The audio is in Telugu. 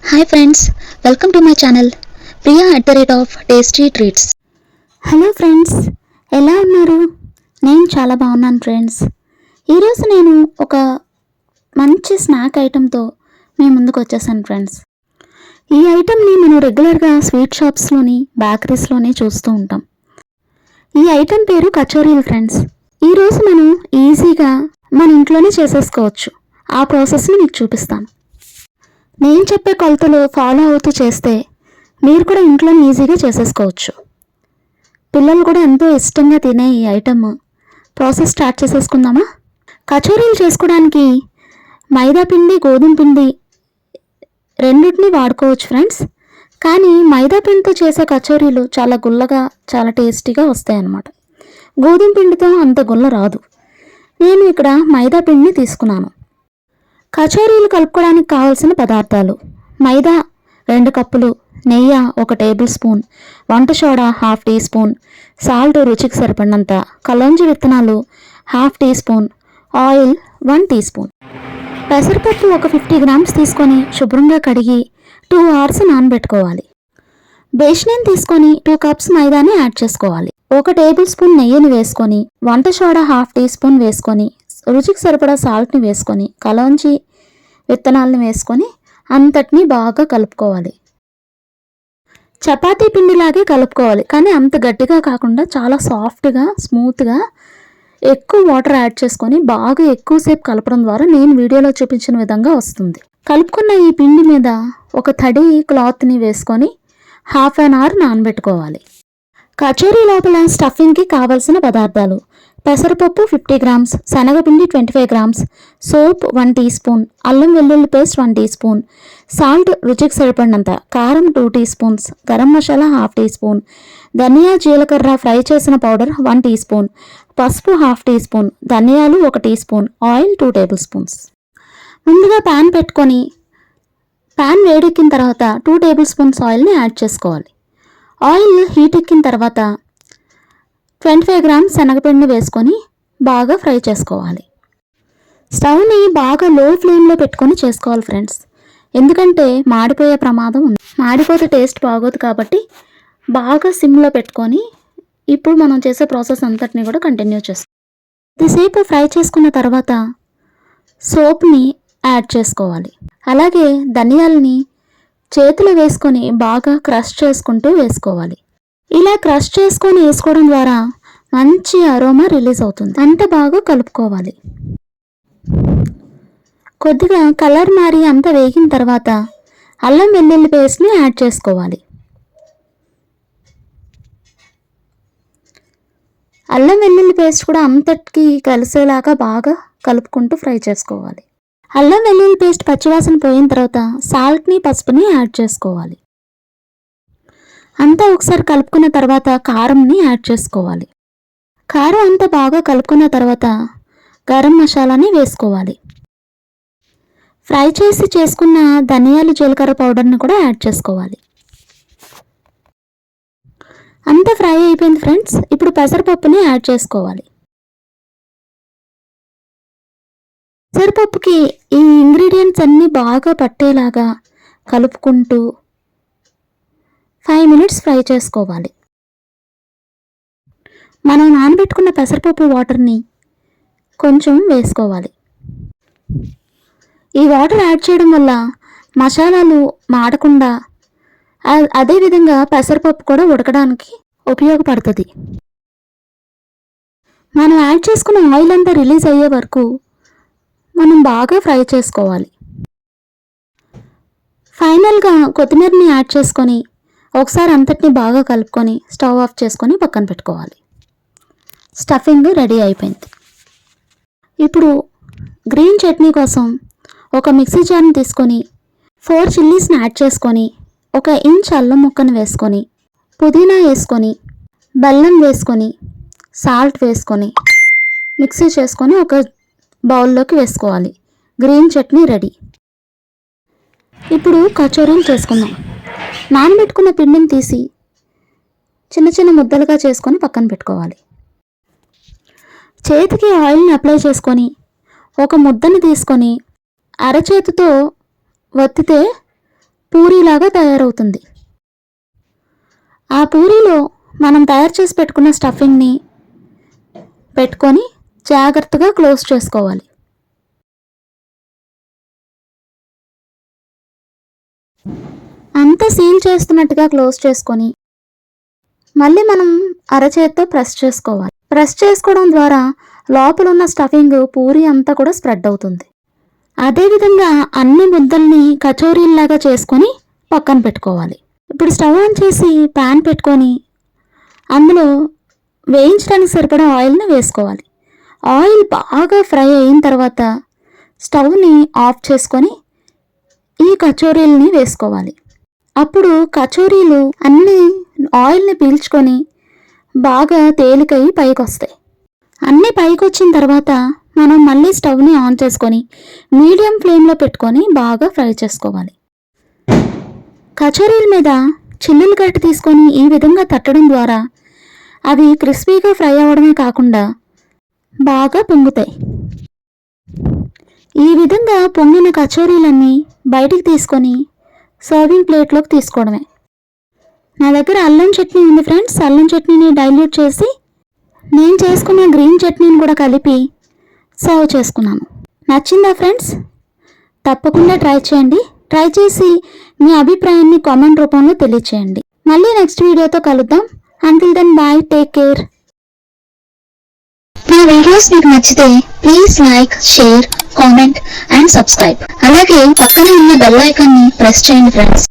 Hi friends, welcome to my channel Priya @tasty treats. Hello friends, ఎలా ఉన్నారు? నేను చాలా బాగున్నాను ఫ్రెండ్స్. ఈరోజు నేను ఒక మంచి స్నాక్ ఐటెంతో మీ ముందుకు వచ్చేసాను ఫ్రెండ్స్. ఈ ఐటెంని మనం రెగ్యులర్గా స్వీట్ షాప్స్లోని బేకరీస్లోని చూస్తూ ఉంటాం. ఈ ఐటెం పేరు కచోరీలు ఫ్రెండ్స్. ఈరోజు మనం ఈజీగా మన ఇంట్లోనే చేసేసుకోవచ్చు. ఆ ప్రాసెస్ని మీకు చూపిస్తాను. నేను చెప్పే కొలతలు ఫాలో అవుతూ చేస్తే మీరు కూడా ఇంట్లో ఈజీగా చేసేసుకోవచ్చు. పిల్లలు కూడా ఎంతో ఇష్టంగా తినే ఈ ఐటమ్ ప్రాసెస్ స్టార్ట్ చేసేసుకుందామా? కచోరీలు చేసుకోవడానికి మైదా పిండి, గోధుమ పిండి రెండింటినీ వాడుకోవచ్చు ఫ్రెండ్స్. కానీ మైదా పిండితో చేసే కచోరీలు చాలా గుల్లగా, చాలా టేస్టీగా వస్తాయన్నమాట. గోధుమ పిండితో అంత గుల్ల రాదు. నేను ఇక్కడ మైదా పిండిని తీసుకున్నాను. కచోరీలు కలుపుకోవడానికి కావాల్సిన పదార్థాలు: మైదా 2 కప్పులు, నెయ్యి 1 టేబుల్ స్పూన్, వంట సోడా 1/2 టీ స్పూన్, సాల్ట్ రుచికి సరిపడినంత, కలోంజి విత్తనాలు 1/2 teaspoon, oil 1 teaspoon. పెసరపప్పు ఒక 50 గ్రామ్స్ తీసుకొని శుభ్రంగా కడిగి 2 అవర్స్ నానబెట్టుకోవాలి. బేషనీని తీసుకొని 2 కప్స్ మైదాని యాడ్ చేసుకోవాలి. 1 టేబుల్ స్పూన్ నెయ్యిని వేసుకొని, వంట సోడా 1/2 టీ స్పూన్ వేసుకొని, రుచికి సరిపడా సాల్ట్ని వేసుకొని, కలోంజి విత్తనాలను వేసుకొని అంతటినీ బాగా కలుపుకోవాలి. చపాతీ పిండిలాగే కలుపుకోవాలి, కానీ అంత గట్టిగా కాకుండా చాలా సాఫ్ట్గా, స్మూత్గా, ఎక్కువ వాటర్ యాడ్ చేసుకొని బాగా ఎక్కువసేపు కలపడం ద్వారా నేను వీడియోలో చూపించిన విధంగా వస్తుంది. కలుపుకున్న ఈ పిండి మీద ఒక తడి క్లాత్ని వేసుకొని 1/2 అవర్ నానబెట్టుకోవాలి. కచోరీ లోపల స్టఫింగ్కి కావలసిన పదార్థాలు: పెసరపప్పు 50 గ్రామ్స్, శనగపిండి 25 గ్రామ్స్, సోప్ 1 టీ స్పూన్, అల్లం వెల్లుల్లి పేస్ట్ 1 టీ స్పూన్, సాల్ట్ రుచికి సరిపడినంత, కారం 2 teaspoons, garam masala 1/2 teaspoon, ధనియా జీలకర్ర ఫ్రై చేసిన పౌడర్ 1 టీ స్పూన్, పసుపు 1/2 టీ స్పూన్, ధనియాలు 1 teaspoon, oil 2 tablespoons. ముందుగా ప్యాన్ పెట్టుకొని ప్యాన్ వేడెక్కిన తర్వాత 2 టేబుల్ స్పూన్స్ ఆయిల్ని యాడ్ చేసుకోవాలి. ఆయిల్ హీట్ ఎక్కిన తర్వాత 25 గ్రామ్స్ శనగపిండిని వేసుకొని బాగా ఫ్రై చేసుకోవాలి. స్టవ్ని బాగా లో ఫ్లేమ్లో పెట్టుకొని చేసుకోవాలి ఫ్రెండ్స్, ఎందుకంటే మాడిపోయే ప్రమాదం ఉంది. మాడిపోతే టేస్ట్ బాగోదు కాబట్టి బాగా సిమ్లో పెట్టుకొని ఇప్పుడు మనం చేసే ప్రాసెస్ అంతటిని కూడా కంటిన్యూ చేస్తాం. కొద్దిసేపు ఫ్రై చేసుకున్న తర్వాత సోప్ని యాడ్ చేసుకోవాలి. అలాగే ధనియాలని చేతిలో వేసుకొని బాగా క్రష్ చేసుకుంటూ వేసుకోవాలి. ఇలా క్రష్ చేసుకొని వేసుకోవడం ద్వారా మంచి అరోమా రిలీజ్ అవుతుంది. అంత బాగా కలుపుకోవాలి. కొద్దిగా కలర్ మారి అంత వేగిన తర్వాత అల్లం వెల్లుల్లి పేస్ట్ని యాడ్ చేసుకోవాలి. అల్లం వెల్లుల్లి పేస్ట్ కూడా అంతటికి కలిసేలాగా బాగా కలుపుకుంటూ ఫ్రై చేసుకోవాలి. అల్లం వెల్లుల్లి పేస్ట్ పచ్చివాసన పోయిన తర్వాత సాల్ట్ని, పసుపుని యాడ్ చేసుకోవాలి. అంతా ఒకసారి కలుపుకున్న తర్వాత కారంని యాడ్ చేసుకోవాలి. కారం అంతా బాగా కలుపుకున్న తర్వాత గరం మసాలాని వేసుకోవాలి. ఫ్రై చేసి చేసుకున్న ధనియాలు, జీలకర్ర పౌడర్ని కూడా యాడ్ చేసుకోవాలి. అంతా ఫ్రై అయిపోయింది ఫ్రెండ్స్. ఇప్పుడు పెసరపప్పుని యాడ్ చేసుకోవాలి. పెసరపప్పుకి ఈ ఇంగ్రీడియంట్స్ అన్నీ బాగా పట్టేలాగా కలుపుకుంటూ 5 మినిట్స్ ఫ్రై చేసుకోవాలి. మనం నానబెట్టుకున్న పెసరపప్పు వాటర్ని కొంచెం వేసుకోవాలి. ఈ వాటర్ యాడ్ చేయడం వల్ల మసాలాలు మాడకుండా, అదేవిధంగా పెసరపప్పు కూడా ఉడకడానికి ఉపయోగపడుతుంది. మనం యాడ్ చేసుకున్న ఆయిల్ అంతా రిలీజ్ అయ్యే వరకు మనం బాగా ఫ్రై చేసుకోవాలి. ఫైనల్గా కొత్తిమీరని యాడ్ చేసుకొని ఒకసారి అంతటిని బాగా కలుపుకొని స్టవ్ ఆఫ్ చేసుకొని పక్కన పెట్టుకోవాలి. స్టఫింగ్ రెడీ అయిపోయింది. ఇప్పుడు గ్రీన్ చట్నీ కోసం ఒక మిక్సీ జార్ని తీసుకొని 4 చిల్లీస్ని యాడ్ చేసుకొని, 1 ఇంచ్ అల్లం ముక్కను వేసుకొని, పుదీనా వేసుకొని, బెల్లం వేసుకొని, సాల్ట్ వేసుకొని మిక్సీ చేసుకొని ఒక బౌల్లోకి వేసుకోవాలి. Green chutney ready. ఇప్పుడు కచోరీలు చేసుకుందాం. నానబెట్టుకున్న పిండిని తీసి చిన్న చిన్న ముద్దలుగా చేసుకొని పక్కన పెట్టుకోవాలి. చేతికి ఆయిల్ని అప్లై చేసుకొని ఒక ముద్దని తీసుకొని అరచేతితో ఒత్తితే పూరీలాగా తయారవుతుంది. ఆ పూరీలో మనం తయారు చేసి పెట్టుకున్న స్టఫింగ్ని పెట్టుకొని జాగ్రత్తగా క్లోజ్ చేసుకోవాలి. అంతా సీల్ చేస్తున్నట్టుగా క్లోజ్ చేసుకొని మళ్ళీ మనం అరచేత్తో ప్రెస్ చేసుకోవాలి. ప్రెస్ చేసుకోవడం ద్వారా లోపల ఉన్న స్టఫింగ్ పూరీ అంతా కూడా స్ప్రెడ్ అవుతుంది. అదేవిధంగా అన్ని ముద్దల్ని కచోరీల్లాగా చేసుకొని పక్కన పెట్టుకోవాలి. ఇప్పుడు స్టవ్ ఆన్ చేసి ప్యాన్ పెట్టుకొని అందులో వేయించడానికి సరిపడా ఆయిల్ని వేసుకోవాలి. ఆయిల్ బాగా ఫ్రై అయిన తర్వాత స్టవ్ని ఆఫ్ చేసుకొని ఈ కచోరీలని వేసుకోవాలి. అప్పుడు కచోరీలు అన్ని ఆయిల్ని పీల్చుకొని బాగా తేలికై పైకి వస్తాయి. అన్నీ పైకి వచ్చిన తర్వాత మనం మళ్ళీ స్టవ్ని ఆన్ చేసుకొని మీడియం ఫ్లేమ్లో పెట్టుకొని బాగా ఫ్రై చేసుకోవాలి. కచోరీల మీద చిల్లులు గట్టి తీసుకొని ఈ విధంగా తట్టడం ద్వారా అవి క్రిస్పీగా ఫ్రై అవ్వడమే కాకుండా బాగా పొంగుతాయి. ఈ విధంగా పొంగిన కచోరీలన్నీ బయటికి తీసుకొని సర్వింగ్ ప్లేట్లోకి తీసుకోవడమే. నా దగ్గర అల్లం చట్నీ ఉంది ఫ్రెండ్స్. అల్లం చట్నీని డైల్యూట్ చేసి నేను చేసుకున్న గ్రీన్ చట్నీని కూడా కలిపి సర్వ్ చేసుకున్నాను. నచ్చిందా ఫ్రెండ్స్? తప్పకుండా ట్రై చేయండి. ట్రై చేసి మీ అభిప్రాయాన్ని కామెంట్ రూపంలో తెలియచేయండి. మళ్ళీ నెక్స్ట్ వీడియోతో కలుద్దాం. Until then bye, take care. నా వీడియోస్ మీకు నచ్చితే please like, share, comment and subscribe. అలాగే పక్కనే ఉన్న బెల్ ఐకాన్ని ప్రెస్ చేయండి ఫ్రెండ్స్.